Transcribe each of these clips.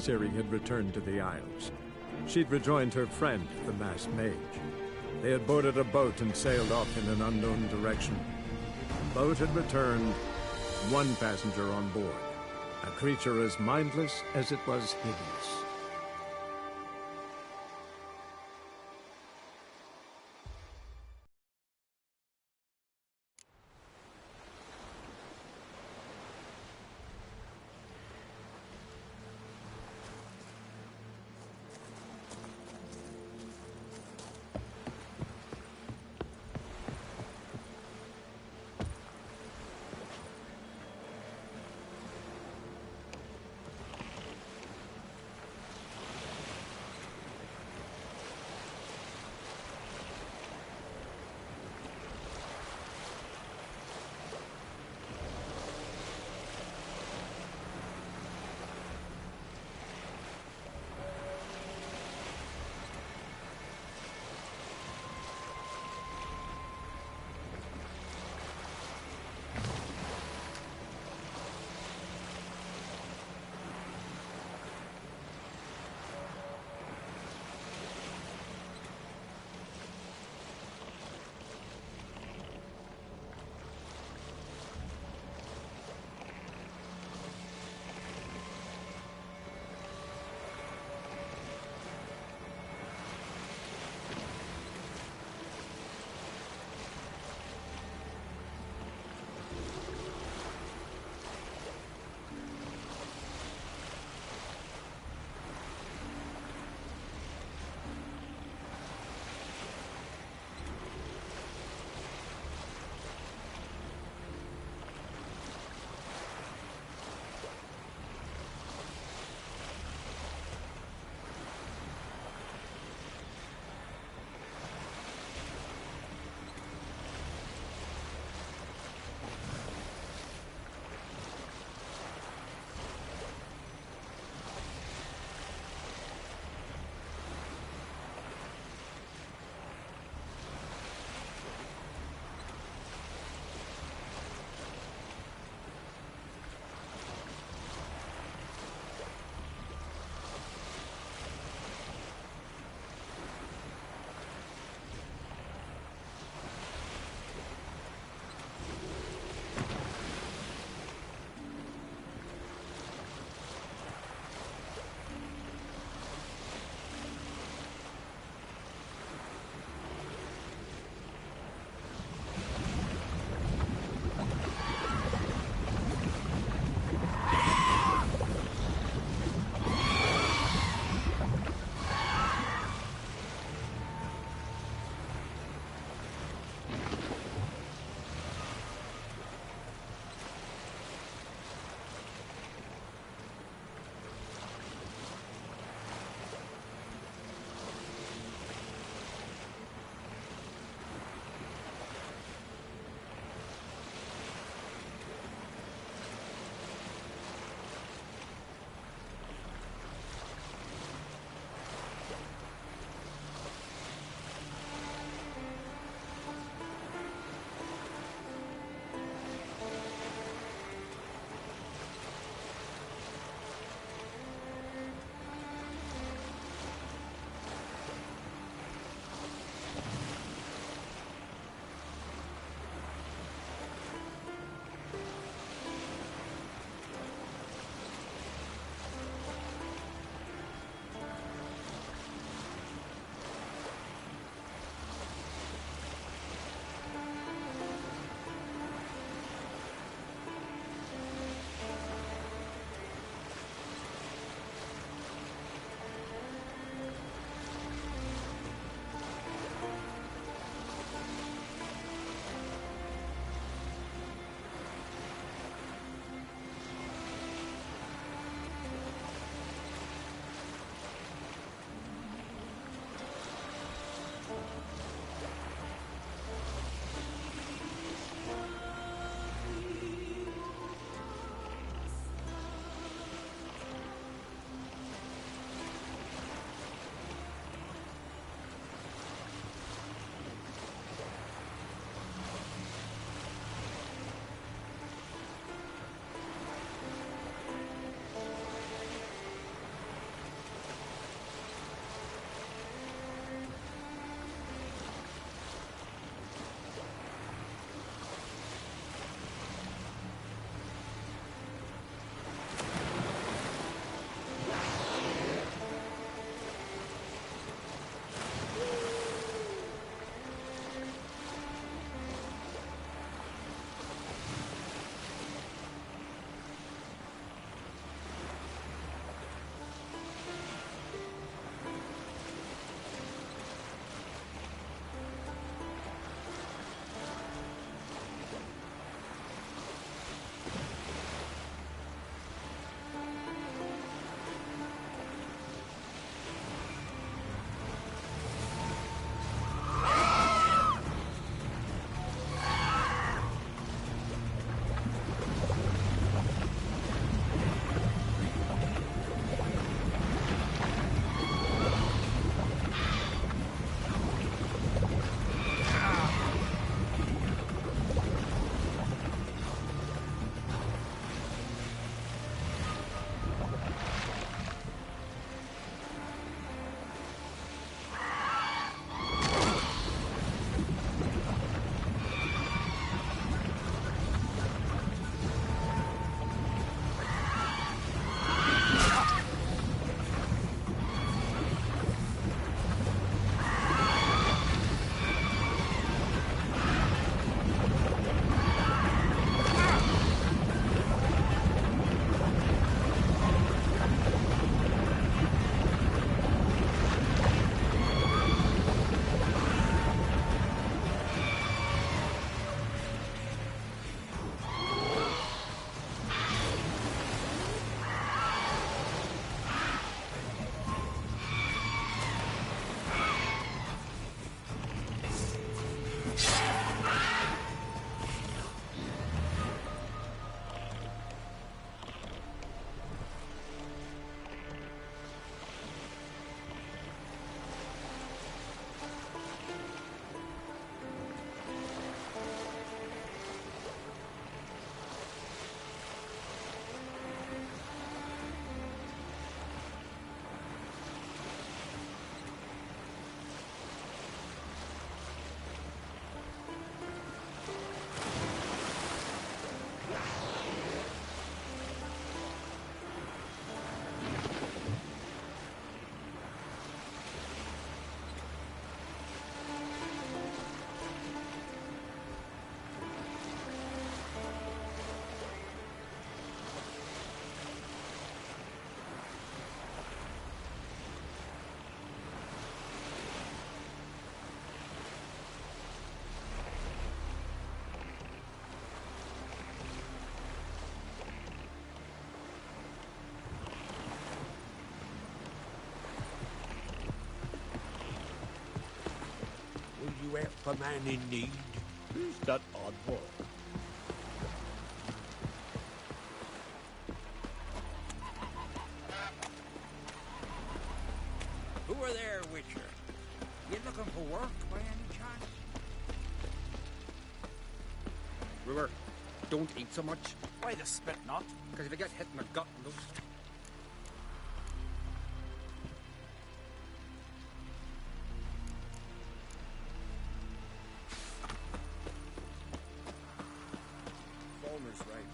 Ciri had returned to the Isles. She'd rejoined her friend, the masked mage. They had boarded a boat and sailed off in an unknown direction. The boat had returned, one passenger on board, a creature as mindless as it was hideous. you help a man in need? Who's that oddball? Who are there, Witcher? You looking for work by any chance? Brewer, don't eat so much, Why the spit not? because if you get hit in the gut and those... Falmer's right.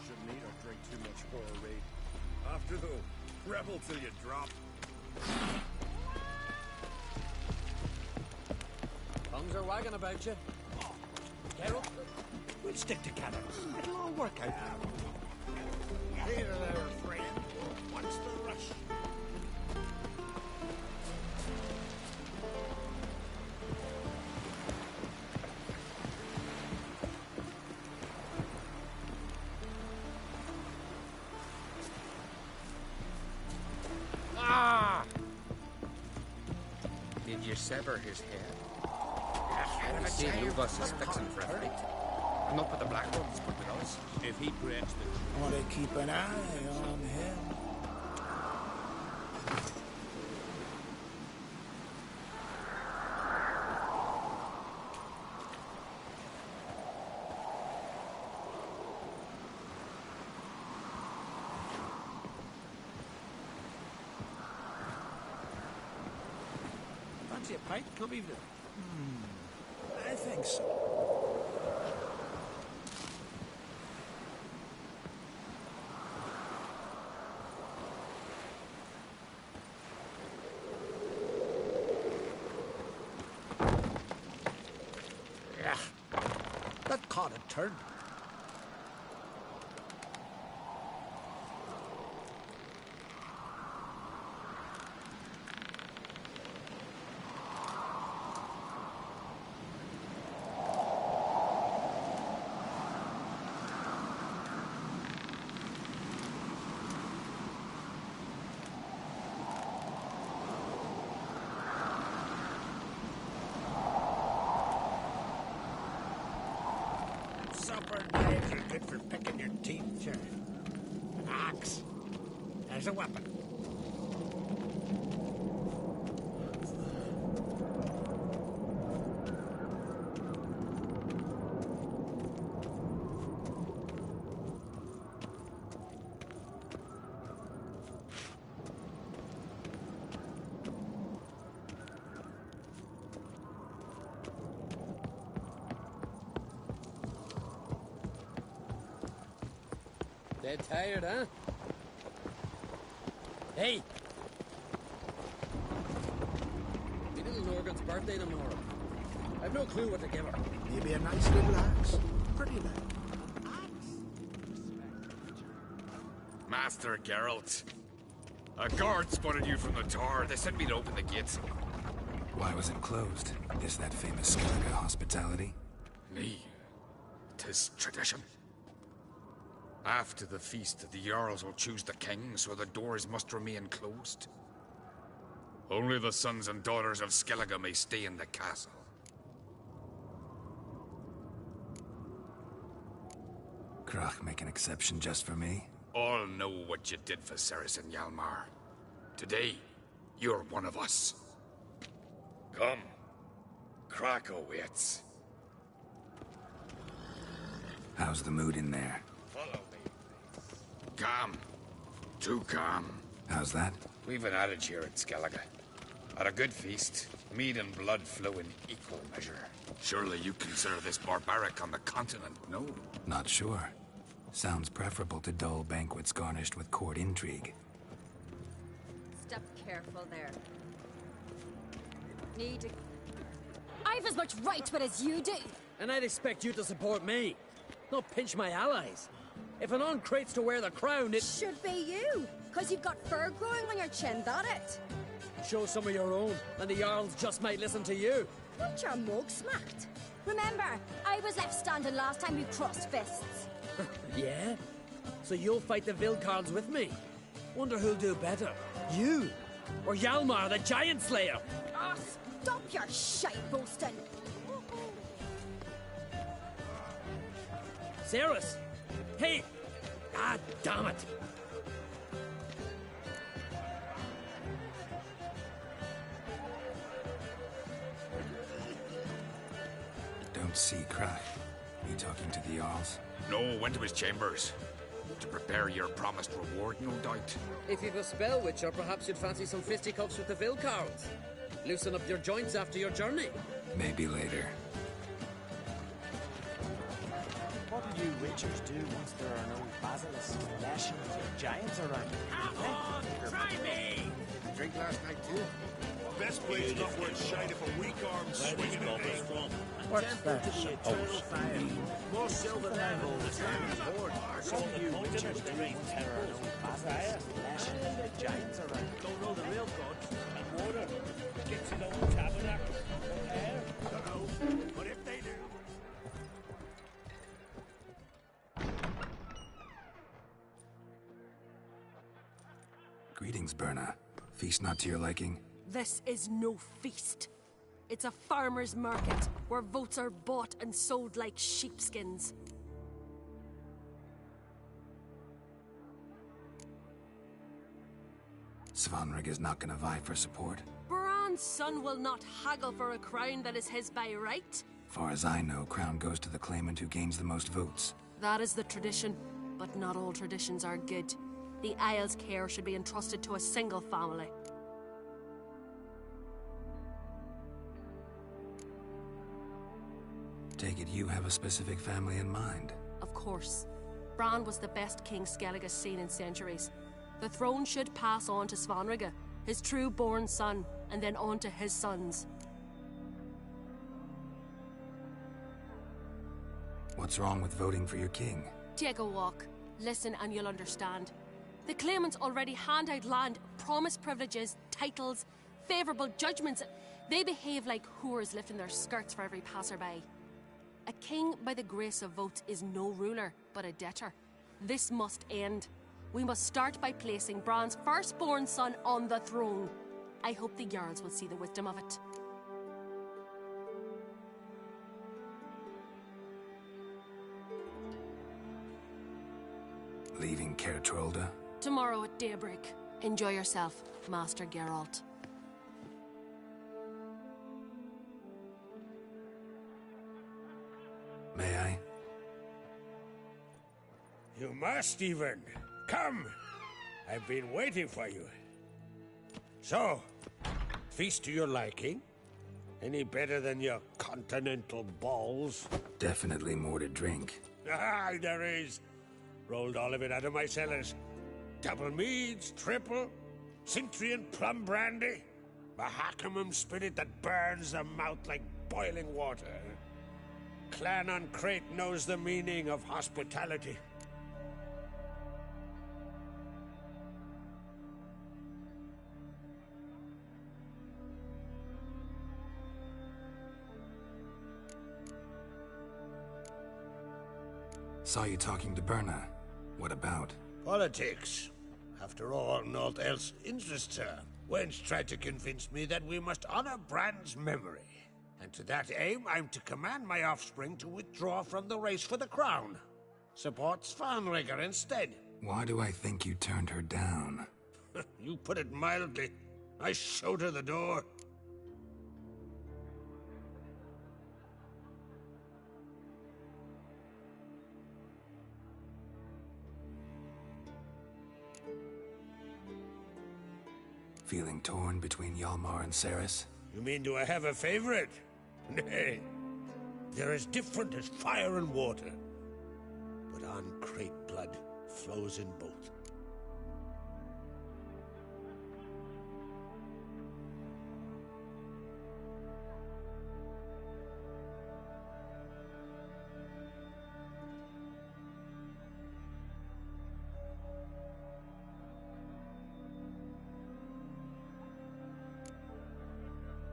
Shouldn't eat or drink too much for a raid. After though, rebel till you drop. Tongues are wagging about you. Geralt, we'll stick together. It'll all work out. Here there, friend. What's the rush? Ah! Did you sever his head? I see Lubas is fixing for a fight. Not with the black ones, but with us. If he breaks the... Want to keep an eye on him. Fancy a pint? Come evening. I think so. Yeah. That caught a turn. Supper knives are good for picking your teeth, sure. An axe. There's a weapon. Dead tired, huh? Hey! Me little Norgan's birthday tomorrow. I've no clue what to give her. Maybe a nice little axe. Pretty lad. Master Geralt. A guard spotted you from the tower. They sent me to open the gates. Why was it closed? Is that famous Skellige hospitality? Me. 'Tis tradition. After the feast, the Jarls will choose the king, so the doors must remain closed. Only the sons and daughters of Skellige may stay in the castle. Krach make an exception just for me? All know what you did for Saracen Hjalmar. Today, you're one of us. Come. Krakow waits. How's the mood in there? Follow me. Calm. Too calm. How's that? We've an adage here at Skellige. At a good feast, mead and blood flow in equal measure. Surely you consider this barbaric on the continent, no? Not sure. Sounds preferable to dull banquets garnished with court intrigue. Step careful there. Need to... I've as much right to it as you do. And I'd expect you to support me, not pinch my allies. If an on crates to wear the crown, it... Should be you, because you've got fur growing on your chin, that it? Show some of your own, and the Jarls just might listen to you. Want your mug smacked? Remember, I was left standing last time you crossed fists. Yeah? So you'll fight the Vilcarls with me? Wonder who'll do better, you or Hjalmar the Giant Slayer? Oh, stop your shite boasting. Sarus! Hey! Ah, damn it! Don't see Cry. You talking to the Jarls? No, went to his chambers. To prepare your promised reward, no doubt. If you've a spell witcher, perhaps you'd fancy some fisticuffs with the Vilcarls. Loosen up your joints after your journey. Maybe later. What do you witchers do once there are no basilisks, lashings, or giants around? Come on, try me! Drink last night, too? Best place not worth shite if a weak arm swinging at me. What's that supposed to mean? More silver than gold is board. What do you witchers do once there are no basilisks, lashings, or giants around? Don't know the real gods. And water. Gets in old tabernacle. Air. Don't know, but if they do... Greetings, Berna. Feast not to your liking? This is no feast. It's a farmer's market, where votes are bought and sold like sheepskins. Svanrig is not gonna vie for support. Bran's son will not haggle for a crown that is his by right. Far as I know, crown goes to the claimant who gains the most votes. That is the tradition, but not all traditions are good. The Isle's care should be entrusted to a single family. Take it you have a specific family in mind. Of course. Bran was the best king Skellige's seen in centuries. The throne should pass on to Svanrige, his true-born son, and then on to his sons. What's wrong with voting for your king? Take a walk. Listen and you'll understand. The claimants already hand out land, promise privileges, titles, favourable judgments. They behave like whores lifting their skirts for every passerby. A king by the grace of votes is no ruler, but a debtor. This must end. We must start by placing Bran's firstborn son on the throne. I hope the Jarls will see the wisdom of it. Leaving Caer Trolda? Tomorrow at daybreak. Enjoy yourself, Master Geralt. May I? You must, even. Come! I've been waiting for you. So, feast to your liking? Any better than your continental balls? Definitely more to drink. Ah, there is. Rolled all of it out of my cellars. Double meads, triple, Cintrian plum brandy, Mahakimum spirit that burns the mouth like boiling water. Clan on Crate knows the meaning of hospitality. Saw you talking to Berna. What about? Politics. After all, naught else interests her. Wench tried to convince me that we must honor Bran's memory. And to that aim, I'm to command my offspring to withdraw from the race for the crown. Support Svanrige instead. Why do I think you turned her down? You put it mildly. I showed her the door. Feeling torn between Hjalmar and Cerys? You mean, do I have a favorite? Nay. They're as different as fire and water. But on Crate blood flows in both.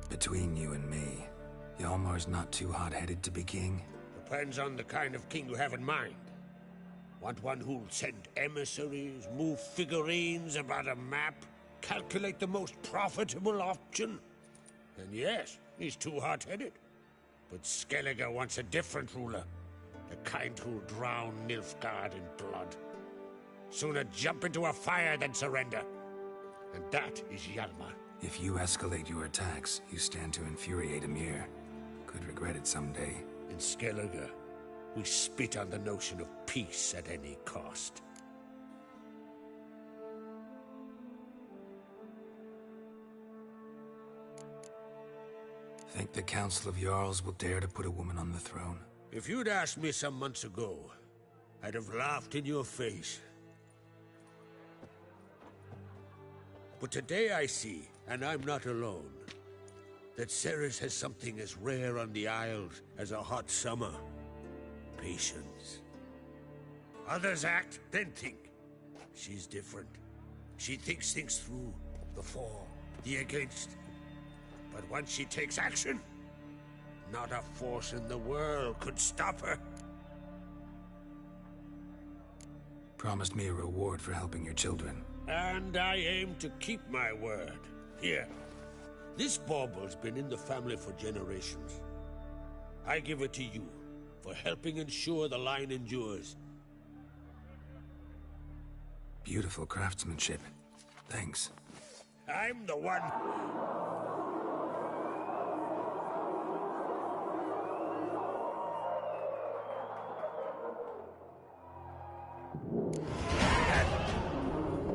Between you and me, Hjalmar's not too hot-headed to be king? Depends on the kind of king you have in mind. Want one who'll send emissaries, move figurines about a map, calculate the most profitable option? Then yes, He's too hot-headed. But Skellige wants a different ruler. The kind who'll drown Nilfgaard in blood. Sooner jump into a fire than surrender. And that is Hjalmar. If you escalate your attacks, you stand to infuriate Emir. Could regret it someday. In Skellige, we spit on the notion of peace at any cost. Think the Council of Jarls will dare to put a woman on the throne? If you'd asked me some months ago, I'd have laughed in your face. But today I see, and I'm not alone, that Ceres has something as rare on the Isles as a hot summer. Patience. Others act, then think. She's different. She thinks things through. The for, the against. But once she takes action, not a force in the world could stop her. Promised me a reward for helping your children. And I aim to keep my word. Here. This bauble's been in the family for generations. I give it to you for helping ensure the line endures. Beautiful craftsmanship. Thanks. I'm the one.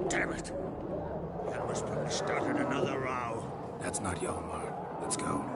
Damn it! Hjalmar's probably started another row. That's not Hjalmar. Let's go.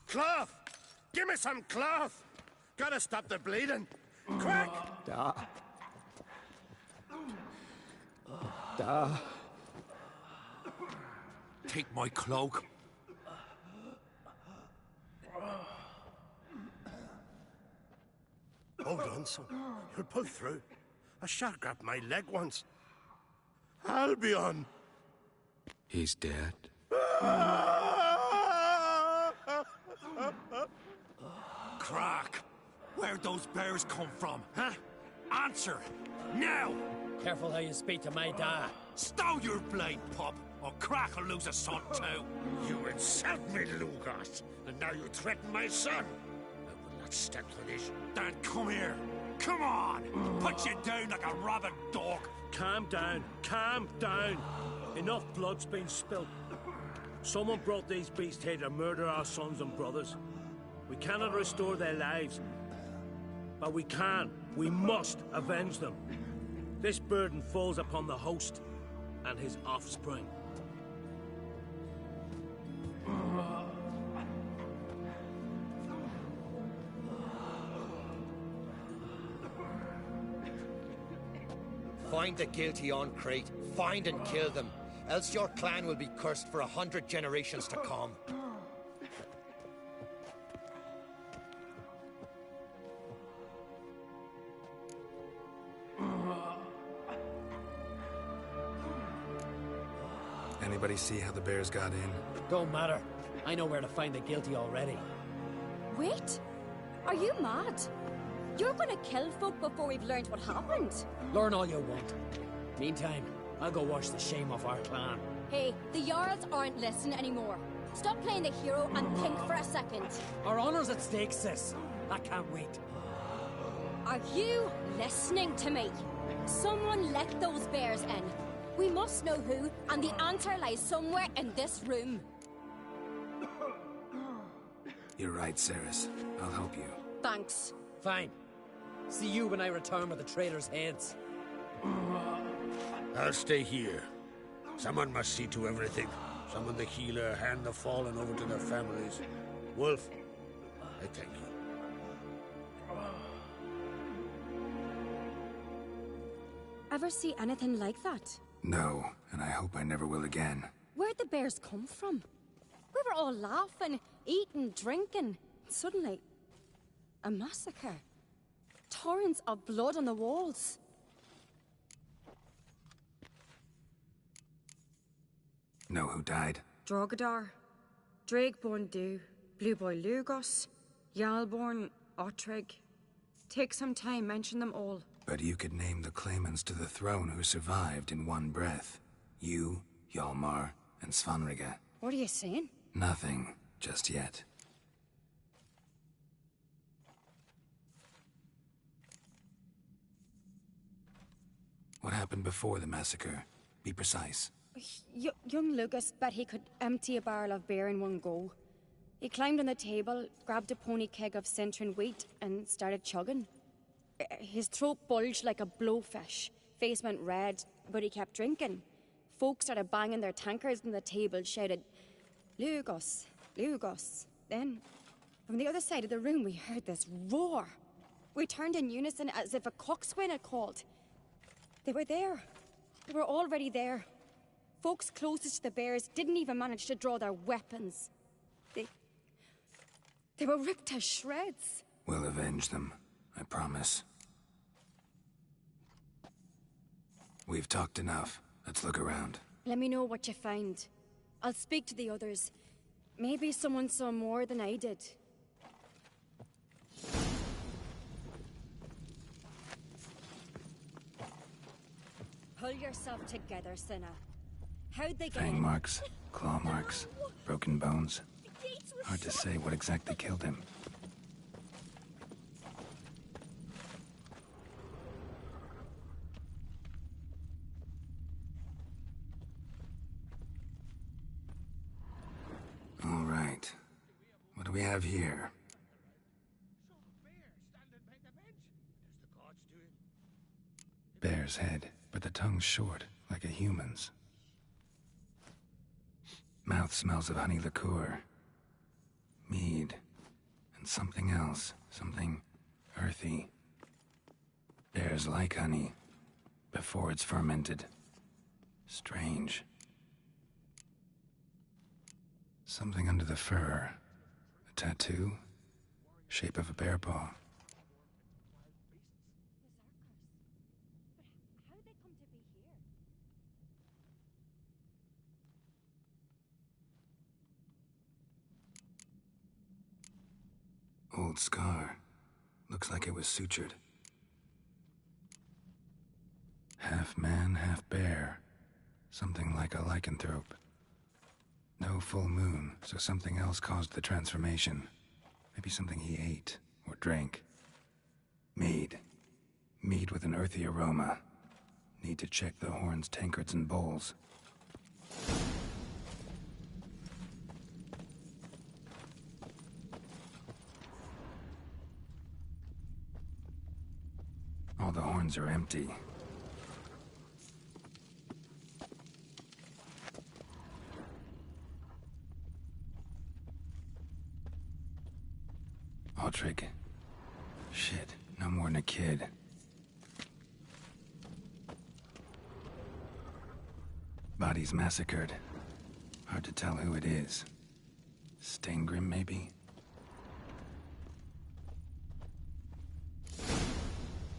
Cloth! Give me some cloth! Gotta stop the bleeding. Quick! Take my cloak. Hold on, son. You'll pull through. A shark grabbed my leg once. Albion! He's dead. Crack! Where'd those bears come from, huh? Answer! Now! Careful how you speak to my dad. Stow your blade, pup, or Crack will lose a son too. You insult me, Lugos, and now you threaten my son. I will not stand for this. Dan, come here. Come on! Put you down like a rabid dog. Calm down. Calm down. Enough blood's been spilt. Someone brought these beasts here to murder our sons and brothers. We cannot restore their lives. But we can. We must avenge them. This burden falls upon the host and his offspring. Find the guilty on Crete. Find and kill them. Else your clan will be cursed for 100 generations to come. Anybody see how the bears got in? Don't matter. I know where to find the guilty already. Wait! Are you mad? You're gonna kill folk before we've learned what happened. Learn all you want. Meantime, I'll go wash the shame off our clan. Hey, the Jarls aren't listening anymore. Stop playing the hero and think for a second. Our honor's at stake, sis. I can't wait. Are you listening to me? Someone let those bears in. We must know who, and the answer lies somewhere in this room. You're right, Ceres. I'll help you. Thanks. Fine. See you when I return with the traitors' heads. I'll stay here. Someone must see to everything. Summon the healer, hand the fallen over to their families. Wolf, I thank you. Ever see anything like that? No, and I hope I never will again. Where'd the bears come from? We were all laughing, eating, drinking. Suddenly, a massacre. Torrents of blood on the walls. Know who died? Drogadar, Drakeborn Du, Blue Boy Lugos, Yalborn, Otreg. Take some time, mention them all. But you could name the claimants to the throne who survived in one breath. You, Hjalmar, and Svanrige. What are you saying? Nothing, just yet. What happened before the massacre? Be precise. Young Lucas bet he could empty a barrel of beer in one go. He climbed on the table, grabbed a pony keg of Centron wheat, and started chugging. His throat bulged like a blowfish, face went red, but he kept drinking. Folks started banging their tankards on the table, shouted, "Lugos, Lugos." Then, from the other side of the room, we heard this roar. We turned in unison as if a coxswain had called. They were there. They were already there. Folks closest to the bears didn't even manage to draw their weapons. They were ripped to shreds. We'll avenge them, I promise. We've talked enough. Let's look around. Let me know what you find. I'll speak to the others. Maybe someone saw more than I did. Pull yourself together, Cinna. How'd they get Fang in? marks, claw marks, broken bones. Hard to say what exactly killed him. All right. What do we have here? Bear's head, but the tongue's short, like a human's. Mouth smells of honey liqueur. Mead. And something else. Something earthy. Bears like honey. Before it's fermented. Strange. Something under the fur. A tattoo. Shape of a bear paw. How'd they come to be here? Old scar. Looks like it was sutured. Half man, half bear. Something like a lycanthrope. No full moon, so something else caused the transformation. Maybe something he ate or drank. Mead. Mead with an earthy aroma. Need to check the horns, tankards, and bowls. All the horns are empty. Otrig. Shit, no more than a kid. Bodies massacred. Hard to tell who it is. Stengrim, maybe?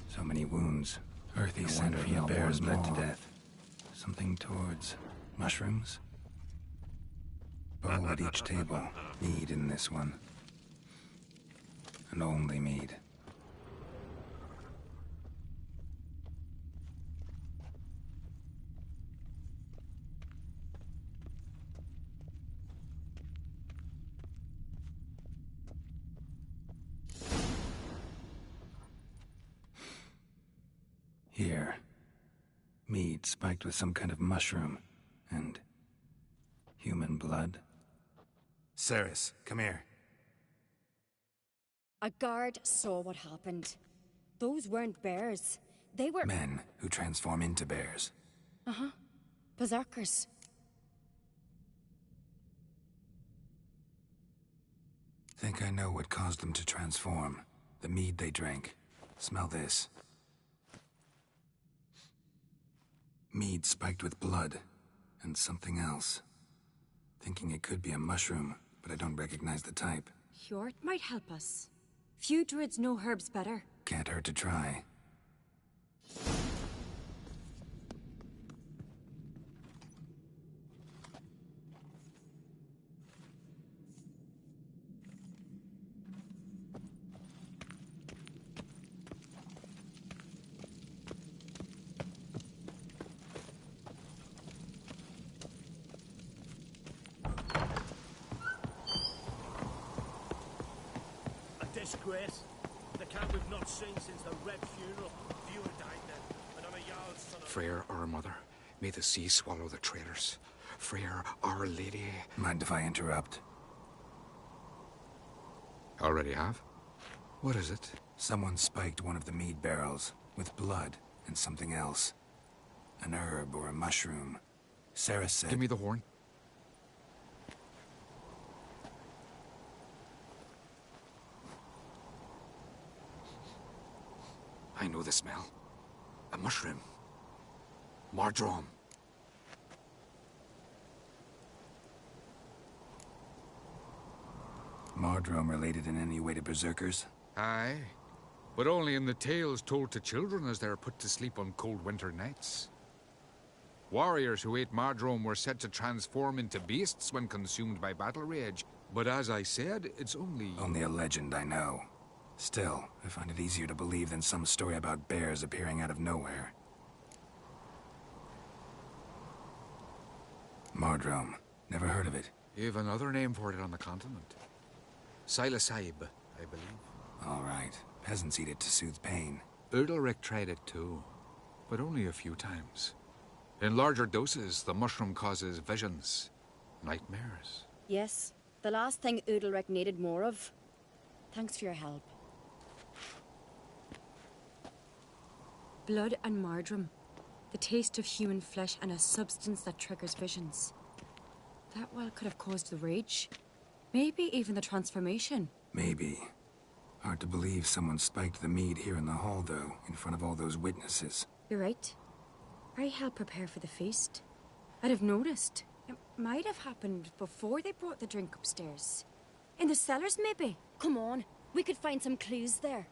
So many wounds. Earthy scent from the bears bled to death. Something towards mushrooms? Bowl at each table. Mead in this one. And only mead. Here. Mead spiked with some kind of mushroom. And human blood. Ceres, come here. A guard saw what happened. Those weren't bears. They were... Men who transform into bears. Uh-huh. Berserkers. Think I know what caused them to transform. The mead they drank. Smell this. Mead spiked with blood. And something else. Thinking it could be a mushroom, but I don't recognize the type. Hjort might help us. Few druids know herbs better. Can't hurt to try. Disgrace. The camp we've not seen since the Red Funeral. Viewer died then, and on a Jarl's son of... Freyr, our mother, may the sea swallow the traitors. Freyr, our lady... Mind if I interrupt? Already have? What is it? Someone spiked one of the mead barrels with blood and something else. An herb or a mushroom. Sarah said... Give me the horn. I know the smell. A mushroom. Mardrome. Mardrome related in any way to berserkers? Aye. But only in the tales told to children as they're put to sleep on cold winter nights. Warriors who ate Mardrome were said to transform into beasts when consumed by battle rage. But as I said, it's only... Only a legend, I know. Still, I find it easier to believe than some story about bears appearing out of nowhere. Mardrome. Never heard of it. You've another name for it on the continent. Silasaib, I believe. All right. Peasants eat it to soothe pain. Udalric tried it too, but only a few times. In larger doses, the mushroom causes visions, nightmares. Yes, the last thing Udalric needed more of. Thanks for your help. Blood and Mardrome. The taste of human flesh and a substance that triggers visions. That well could have caused the rage. Maybe even the transformation. Maybe. Hard to believe someone spiked the mead here in the hall, though, in front of all those witnesses. You're right. I helped prepare for the feast. I'd have noticed. It might have happened before they brought the drink upstairs. In the cellars, maybe. Come on, we could find some clues there.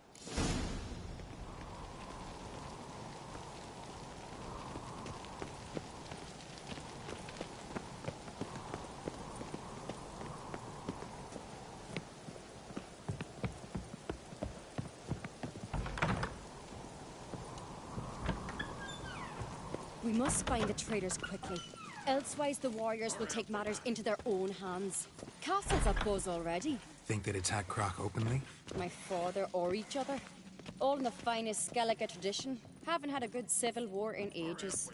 We must find the traitors quickly. Elsewise, the warriors will take matters into their own hands. Castle's a buzz already. Think they'd attack Croc openly? My father or each other. All in the finest Skellige tradition. Haven't had a good civil war in ages.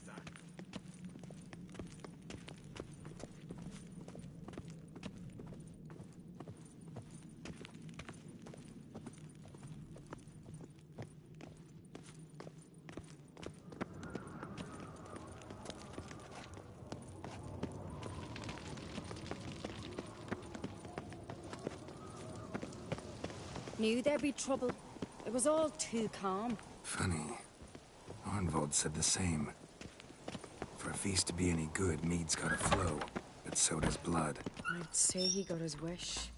Knew there'd be trouble. It was all too calm. Funny. Arnvold said the same. For a feast to be any good, mead's gotta flow, but so does blood. I'd say he got his wish.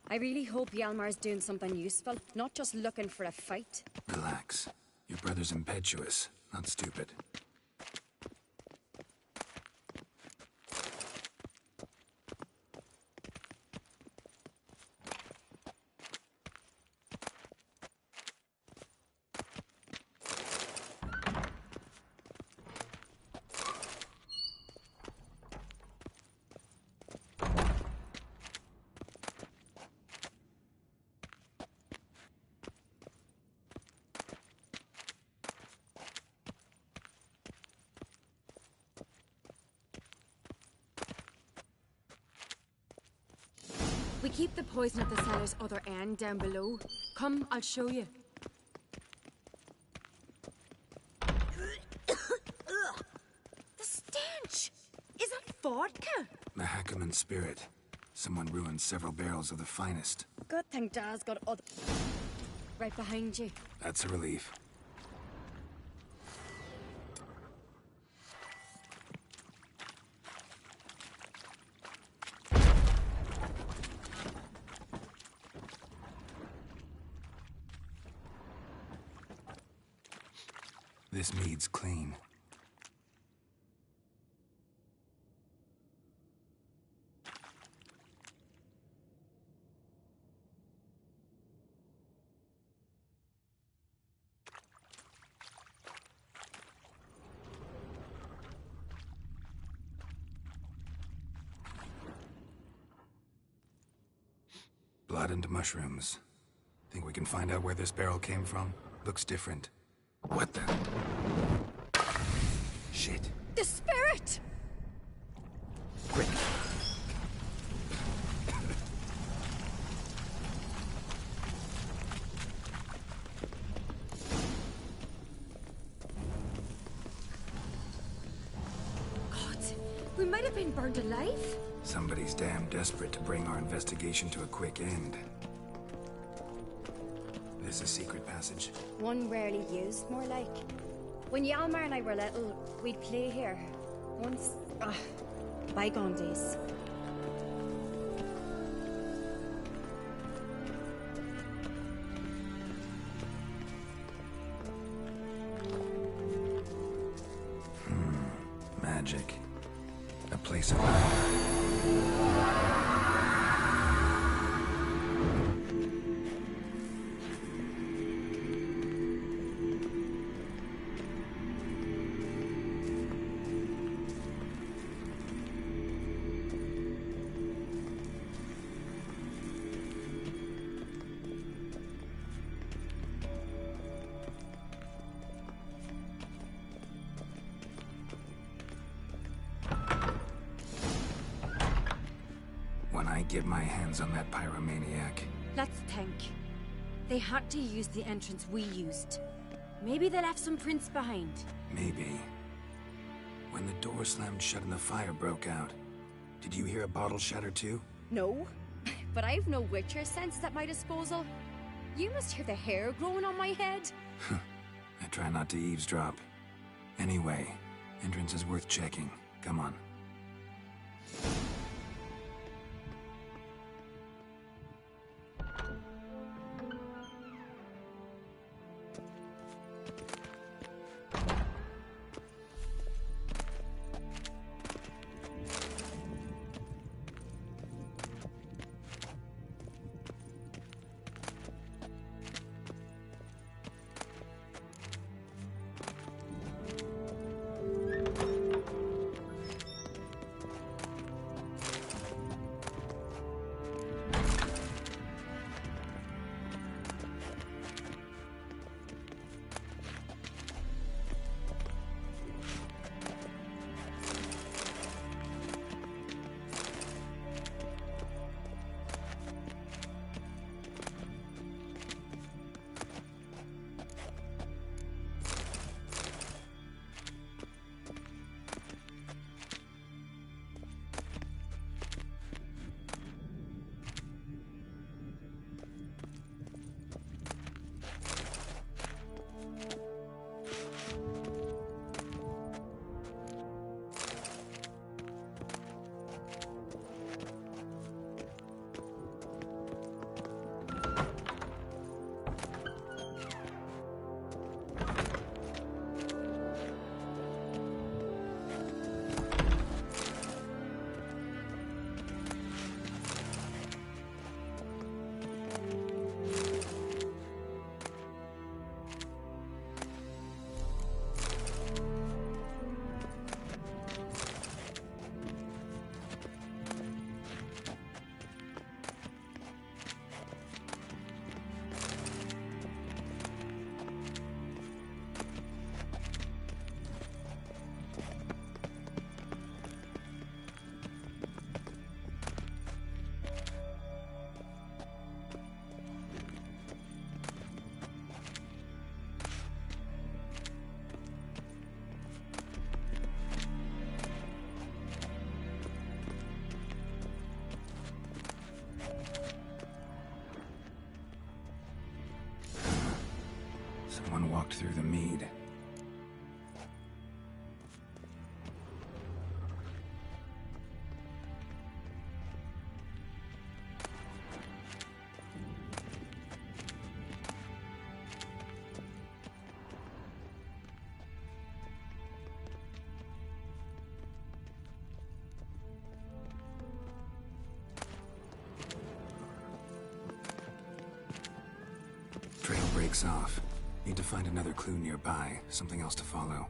I really hope Hjalmar's doing something useful, not just looking for a fight. Relax. Your brother's impetuous, not stupid. We keep the poison at the cellar's other end down below. Come, I'll show you. The stench! Is that vodka? Mahakaman spirit. Someone ruined several barrels of the finest. Good thing Dad's got other... Right behind you. That's a relief. This mead's clean. Blood and mushrooms. Think we can find out where this barrel came from? Looks different. What the? Shit. The spirit! Quick. God, we might have been burned alive. Somebody's damn desperate to bring our investigation to a quick end. This a secret passage? One rarely used, more like. When Yalmar and I were little, we'd play here. Once... bygone days. Magic. A place of power. When I get my hands on that pyromaniac. Let's think. They had to use the entrance we used. Maybe they left some prints behind. Maybe. When the door slammed shut and the fire broke out, did you hear a bottle shatter too? No, but I've no Witcher sense at my disposal. You must hear the hair growing on my head. I try not to eavesdrop. Anyway, entrance is worth checking. Come on. Someone walked through the mead. Trail breaks off. Need to find another clue nearby, something else to follow.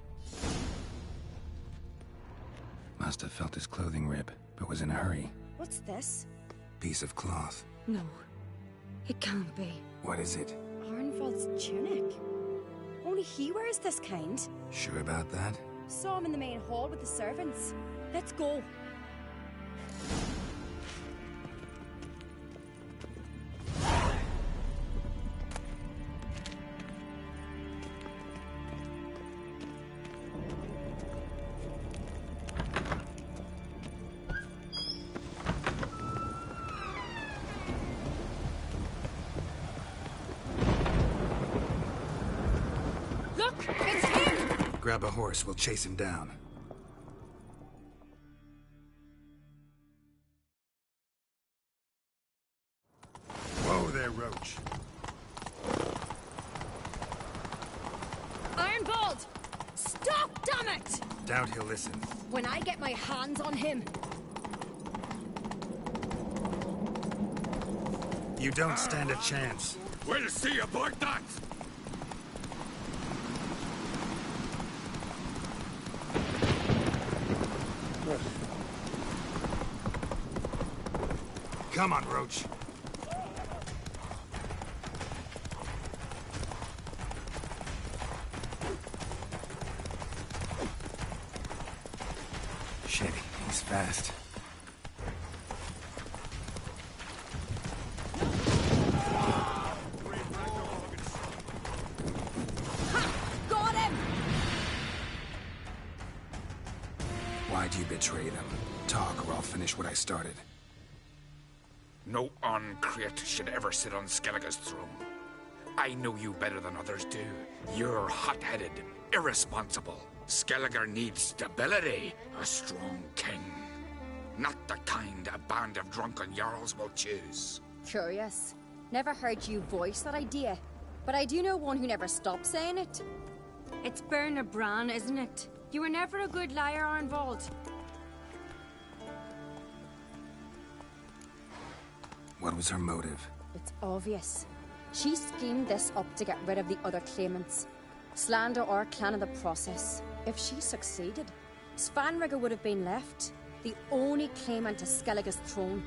Must have felt his clothing rip, but was in a hurry. What's this? Piece of cloth. No. It can't be. What is it? Arnvald's tunic. Only he wears this kind. Sure about that? Saw him in the main hall with the servants. Let's go. Grab a horse, we'll chase him down. Whoa there, Roach. Arnvald! Stop, damn it! Doubt he'll listen. When I get my hands on him. You don't stand a chance. We'll see about that! Come on, Roach. Shit, he's fast. Got him! Why'd you betray them? Talk, or I'll finish what I started. No uncreate should ever sit on Skellige's throne. I know you better than others do. You're hot-headed, irresponsible. Skellige needs stability, a strong king. Not the kind a band of drunken jarls will choose. Curious. Never heard you voice that idea. But I do know one who never stopped saying it. It's Bernard Bran, isn't it? You were never a good liar, Arnvald. What was her motive? It's obvious. She schemed this up to get rid of the other claimants. Slander our clan in the process. If she succeeded, Svanrige would have been left, the only claimant to Skellige's throne.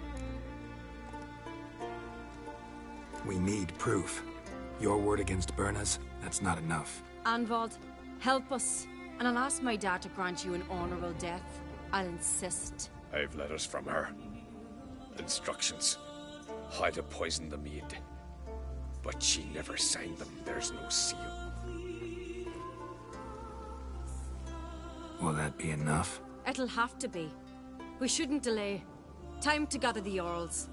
We need proof. Your word against Berna's, that's not enough. Arnvald, help us, and I'll ask my dad to grant you an honorable death. I'll insist. I've letters from her. Instructions. How to poison the mead. But she never signed them. There's no seal. Will that be enough? It'll have to be. We shouldn't delay. Time to gather the Jarls.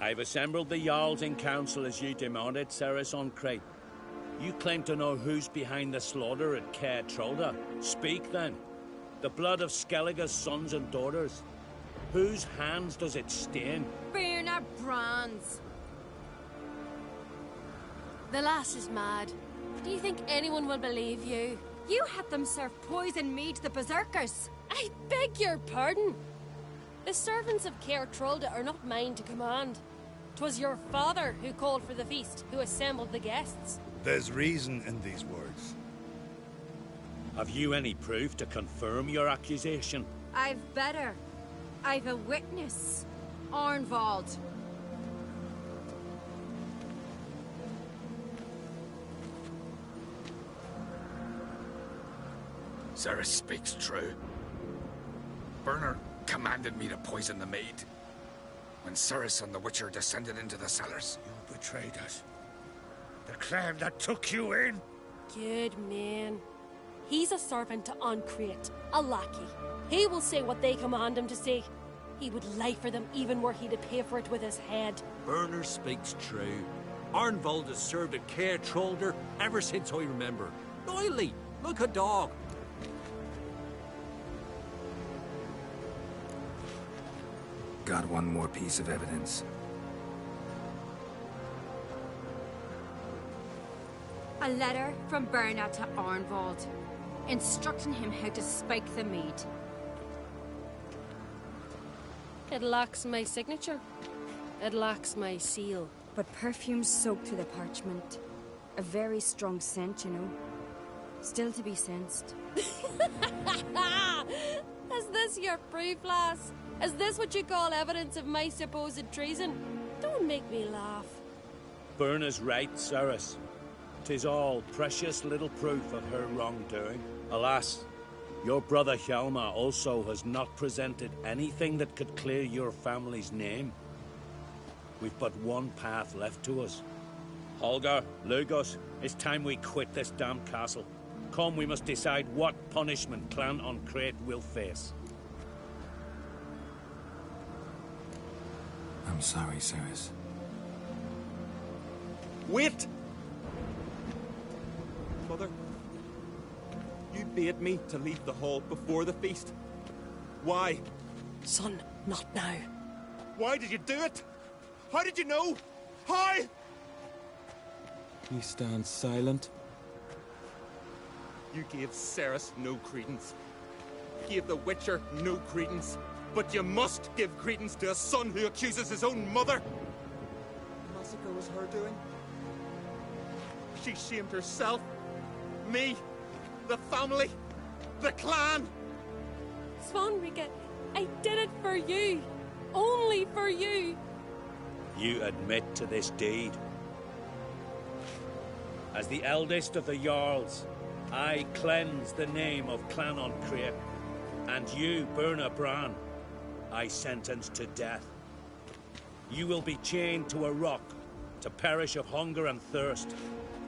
I've assembled the Jarls in council as you demanded, Ceres on Crate. You claim to know who's behind the slaughter at Caer Trolda. Speak then. The blood of Skellige's sons and daughters. Whose hands does it stain? Bernard Bran's. The lass is mad. Do you think anyone will believe you? You had them serve poison mead to the berserkers. I beg your pardon. The servants of Caer Trolda are not mine to command. 'Twas your father who called for the feast, who assembled the guests. There's reason in these words. Have you any proof to confirm your accusation? I've better. I've a witness. Arnvald. Ceres speaks true. Bernard commanded me to poison the maid. When Ceres and the Witcher descended into the cellars. You betrayed us. The clan that took you in. Good man. He's a servant to Uncreate, a lackey. He will say what they command him to say. He would lie for them even were he to pay for it with his head. Burner speaks true. Arnvold has served a care trollder ever since I remember. Loyally, like a dog. Got one more piece of evidence. A letter from Berna to Arnvold, instructing him how to spike the mead. It lacks my signature. It lacks my seal. But perfume soaked through the parchment. A very strong scent, you know. Still to be sensed. Is this your proof, lass? Is this what you call evidence of my supposed treason? Don't make me laugh. Berna's right, Cyrus. 'Tis all precious little proof of her wrongdoing. Alas, your brother Hjalmar also has not presented anything that could clear your family's name. We've but one path left to us. Holger, Lugos, it's time we quit this damn castle. Come, we must decide what punishment Clan on Crete will face. I'm sorry, Cyrus. Wait! Mother, you bade me to leave the hall before the feast. Why? Son, not now. Why did you do it? How did you know? How? You stand silent. You gave Ceres no credence. Gave the Witcher no credence. But you must give credence to a son who accuses his own mother. The massacre was her doing. She shamed herself. Me. The family. The clan. Svanrika, I did it for you. Only for you. You admit to this deed. As the eldest of the Jarls, I cleanse the name of Clan on Crete, and you, Berna Bran, I sentence to death. You will be chained to a rock to perish of hunger and thirst,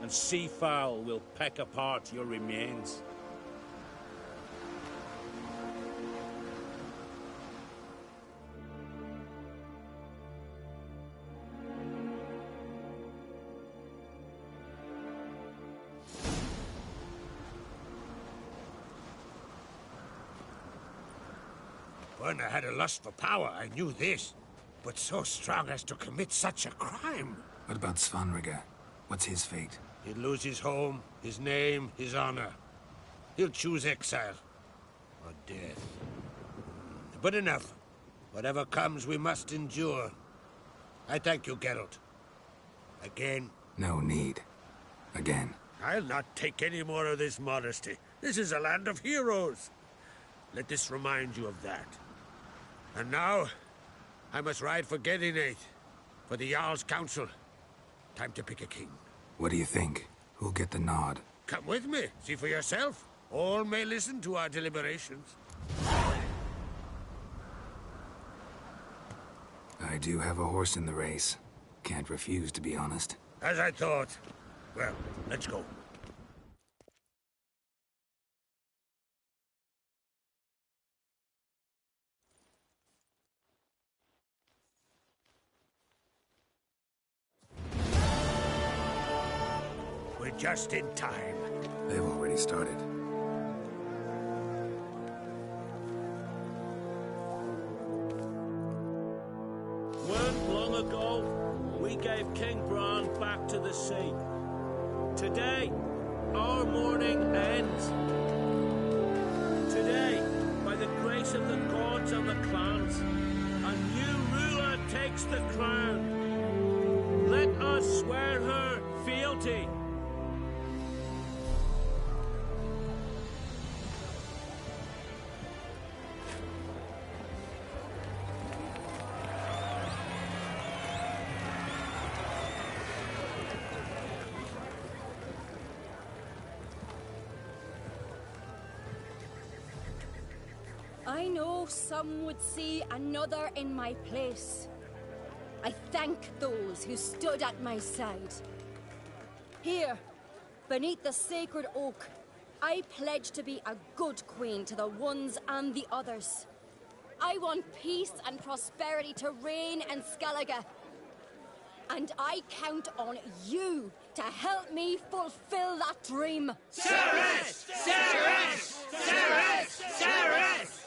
and sea fowl will peck apart your remains. Berna had a lust for power, I knew this. But so strong as to commit such a crime. What about Svanrika? What's his fate? He'll lose his home, his name, his honor. He'll choose exile. Or death. But enough. Whatever comes, we must endure. I thank you, Geralt. Again. No need. Again. I'll not take any more of this modesty. This is a land of heroes. Let this remind you of that. And now, I must ride for Gedinate, for the Jarl's Council. Time to pick a king. What do you think? Who'll get the nod? Come with me, see for yourself. All may listen to our deliberations. I do have a horse in the race. Can't refuse, to be honest. As I thought. Well, let's go. We're just in time. They've already started. Weren't long ago, we gave King Bran back to the sea. Today, our mourning ends. Today, by the grace of the gods and the clans, a new ruler takes the crown. Let us swear her fealty. I know some would see another in my place. I thank those who stood at my side. Here, beneath the sacred oak, I pledge to be a good queen to the ones and the others. I want peace and prosperity to reign in Skellige. And I count on you to help me fulfill that dream. Ceres! Ceres! Ceres! Ceres!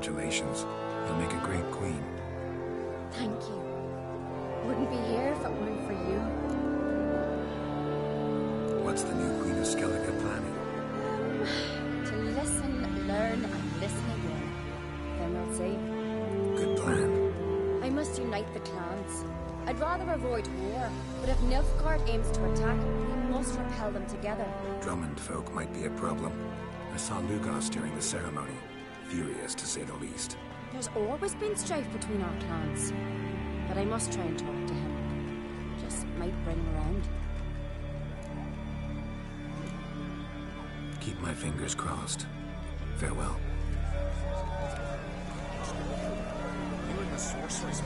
Congratulations. You'll make a great queen. Thank you. Wouldn't be here if it weren't for you. What's the new Queen of Skellige planning? To listen, learn, and listen again. Then we'll see. Good plan. I must unite the clans. I'd rather avoid war, but if Nilfgaard aims to attack, we must repel them together. Drummond folk might be a problem. I saw Lugos during the ceremony. Furious, to say the least. There's always been strife between our clans. But I must try and talk to him. Just might bring him around. Keep my fingers crossed. Farewell. You and the sorceress.